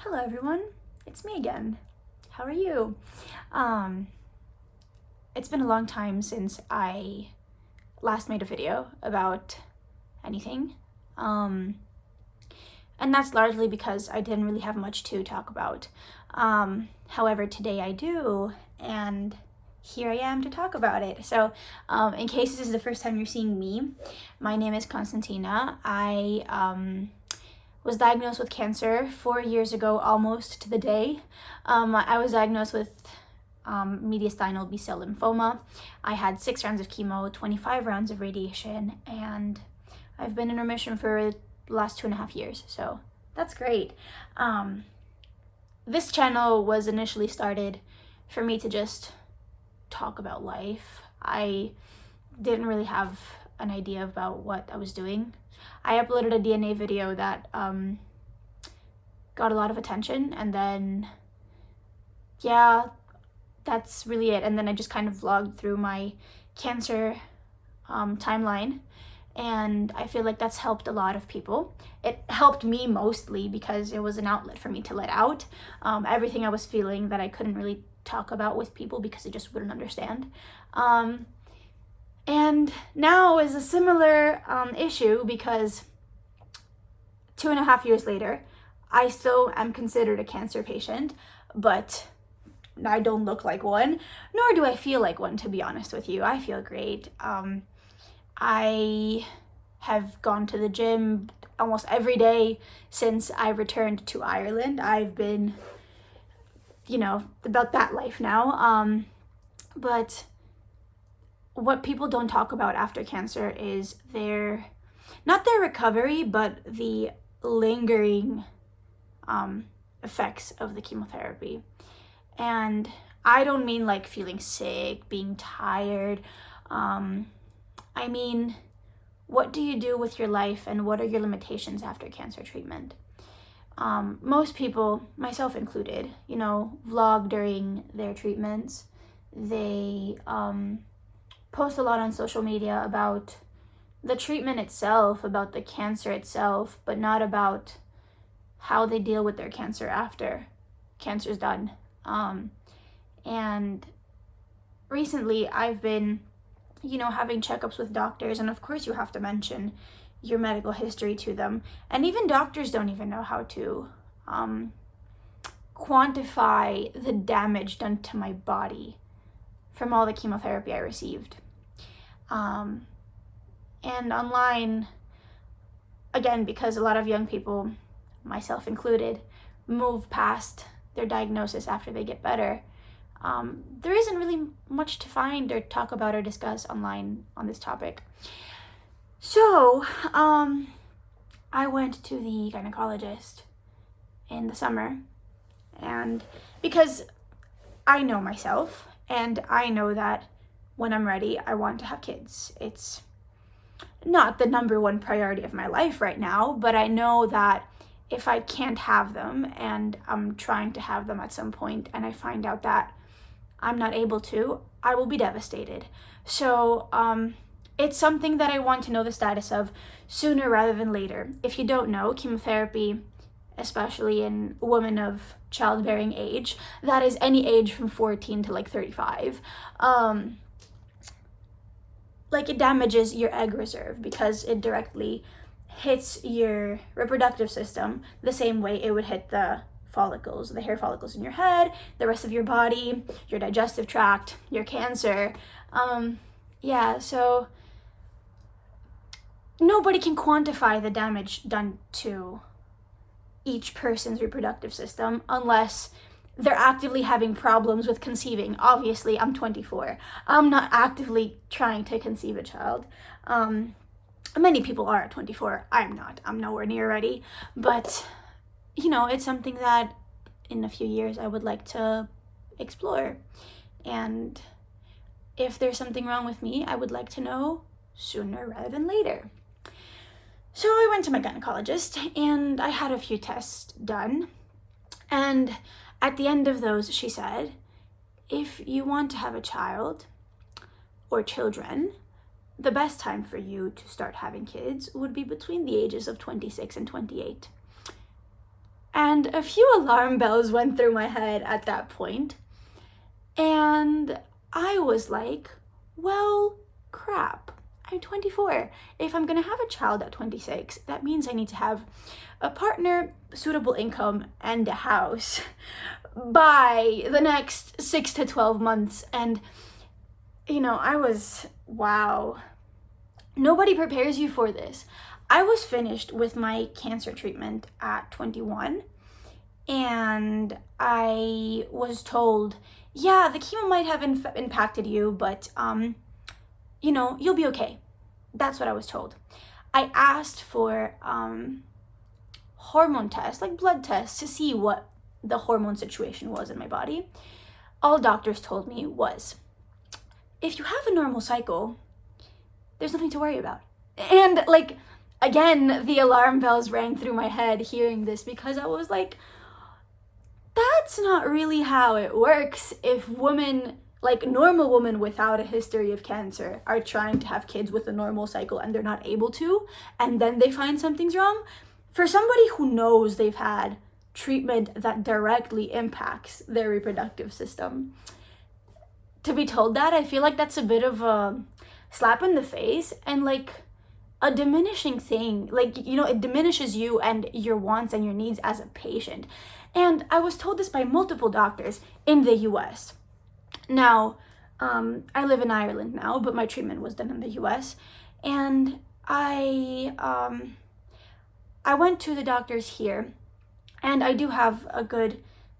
Hello everyone, it's me again. How are you? It's been a long time since I last made a video about anything. And that's largely because I didn't really have much to talk about. However, today I do, and here I am to talk about it. So, in case this is the first time you're seeing me, my name is Constantina. I was diagnosed with cancer 4 years ago, almost to the day. I was diagnosed with mediastinal B-cell lymphoma. I had 6 rounds of chemo, 25 rounds of radiation, and I've been in remission for the last 2.5 years, so that's great. This channel was initially started for me to just talk about life. I didn't really have an idea about what I was doing. I uploaded a DNA video that got a lot of attention, and then that's really it. And then I just kind of vlogged through my cancer timeline, and I feel like that's helped a lot of people. It helped me mostly because it was an outlet for me to let out everything I was feeling that I couldn't really talk about with people because they just wouldn't understand. And now is a similar issue because 2.5 years later, I still am considered a cancer patient, but I don't look like one, nor do I feel like one, to be honest with you. I feel great. I have gone to the gym almost every day since I returned to Ireland. I've been, about that life now. But what people don't talk about after cancer is not their recovery, but the lingering effects of the chemotherapy. And I don't mean like feeling sick, being tired. I mean, what do you do with your life and what are your limitations after cancer treatment? Most people, myself included, vlog during their treatments. They post a lot on social media about the treatment itself, about the cancer itself, but not about how they deal with their cancer after cancer's done. And recently I've been, having checkups with doctors, and of course you have to mention your medical history to them. And even doctors don't even know how to quantify the damage done to my body from all the chemotherapy I received. And online, again, because a lot of young people, myself included, move past their diagnosis after they get better, there isn't really much to find or talk about or discuss online on this topic. So, I went to the gynecologist in the summer, and because I know myself, and I know that when I'm ready, I want to have kids. It's not the number one priority of my life right now, but I know that if I can't have them and I'm trying to have them at some point and I find out that I'm not able to, I will be devastated. So it's something that I want to know the status of sooner rather than later. If you don't know, chemotherapy, especially in women of childbearing age, that is any age from 14 to 35, it damages your egg reserve because it directly hits your reproductive system the same way it would hit the follicles, the hair follicles in your head, the rest of your body, your digestive tract, your cancer. So nobody can quantify the damage done to each person's reproductive system unless they're actively having problems with conceiving. Obviously, I'm 24. I'm not actively trying to conceive a child. Many people are at 24. I'm not. I'm nowhere near ready. But, it's something that in a few years I would like to explore. And if there's something wrong with me, I would like to know sooner rather than later. So I went to my gynecologist and I had a few tests done. And at the end of those, she said, if you want to have a child or children, the best time for you to start having kids would be between the ages of 26 and 28. And a few alarm bells went through my head at that point. And I was like, well, crap. I'm 24. If I'm gonna have a child at 26, that means I need to have a partner, suitable income, and a house by the next 6 to 12 months. And, I was, wow. Nobody prepares you for this. I was finished with my cancer treatment at 21, and I was told, yeah, the chemo might have impacted you, but, you'll be okay. That's what I was told. I asked for hormone tests, like blood tests, to see what the hormone situation was in my body. All doctors told me was, if you have a normal cycle, there's nothing to worry about. And again, the alarm bells rang through my head hearing this, because I was like, that's not really how it works. If women, normal women without a history of cancer, are trying to have kids with a normal cycle and they're not able to, and then they find something's wrong, for somebody who knows they've had treatment that directly impacts their reproductive system, to be told that, I feel like that's a bit of a slap in the face, and a diminishing thing. It diminishes you and your wants and your needs as a patient. And I was told this by multiple doctors in the US. Now, I live in Ireland now, but my treatment was done in the US. And I went to the doctors here, and I do have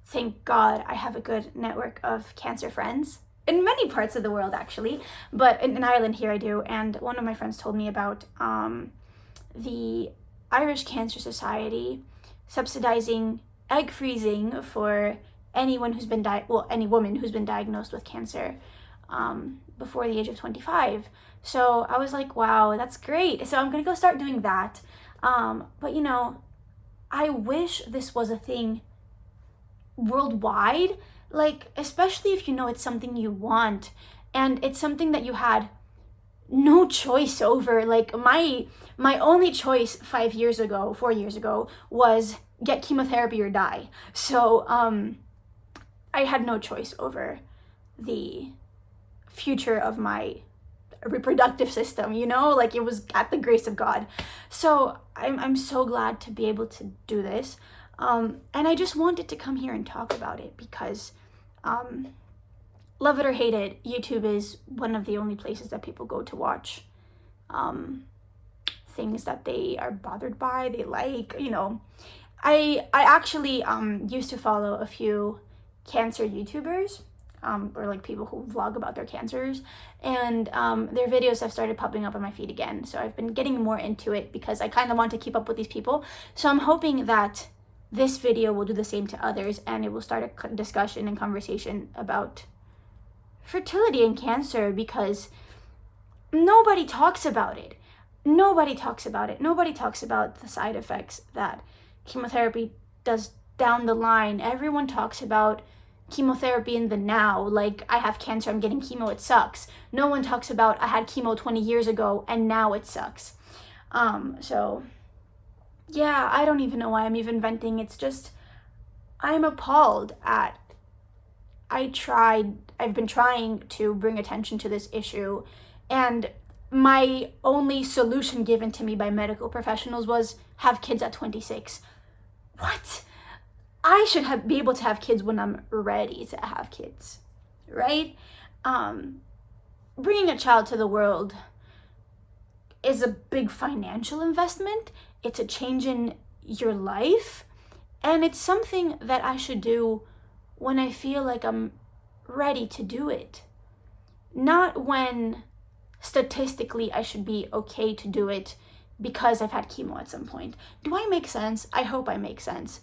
thank God, I have a good network of cancer friends in many parts of the world, actually, but in Ireland here I do. And one of my friends told me about the Irish Cancer Society subsidizing egg freezing for anyone who's been any woman who's been diagnosed with cancer before the age of 25. So I was like, wow, that's great. So I'm gonna go start doing that. But I wish this was a thing worldwide, especially if it's something you want and it's something that you had no choice over. My only choice 4 years ago was get chemotherapy or die. So I had no choice over the future of my reproductive system, it was at the grace of God. So I'm so glad to be able to do this. And I just wanted to come here and talk about it because, love it or hate it, YouTube is one of the only places that people go to watch things that they are bothered by, they like. I actually used to follow a few cancer YouTubers, or people who vlog about their cancers, and their videos have started popping up on my feed again. So I've been getting more into it because I kind of want to keep up with these people. So I'm hoping that this video will do the same to others, and it will start a discussion and conversation about fertility and cancer, because nobody talks about it. Nobody talks about it. Nobody talks about the side effects that chemotherapy does down the line. Everyone talks about chemotherapy in the now, I have cancer, I'm getting chemo, it sucks. No one talks about I had chemo 20 years ago and now it sucks. So yeah, I don't even know why I'm even venting. It's just, I'm appalled at, I've been trying to bring attention to this issue, and my only solution given to me by medical professionals was have kids at 26. What? I should be able to have kids when I'm ready to have kids, right? Bringing a child to the world is a big financial investment. It's a change in your life, and it's something that I should do when I feel like I'm ready to do it, not when statistically I should be okay to do it because I've had chemo at some point. Do I make sense? I hope I make sense.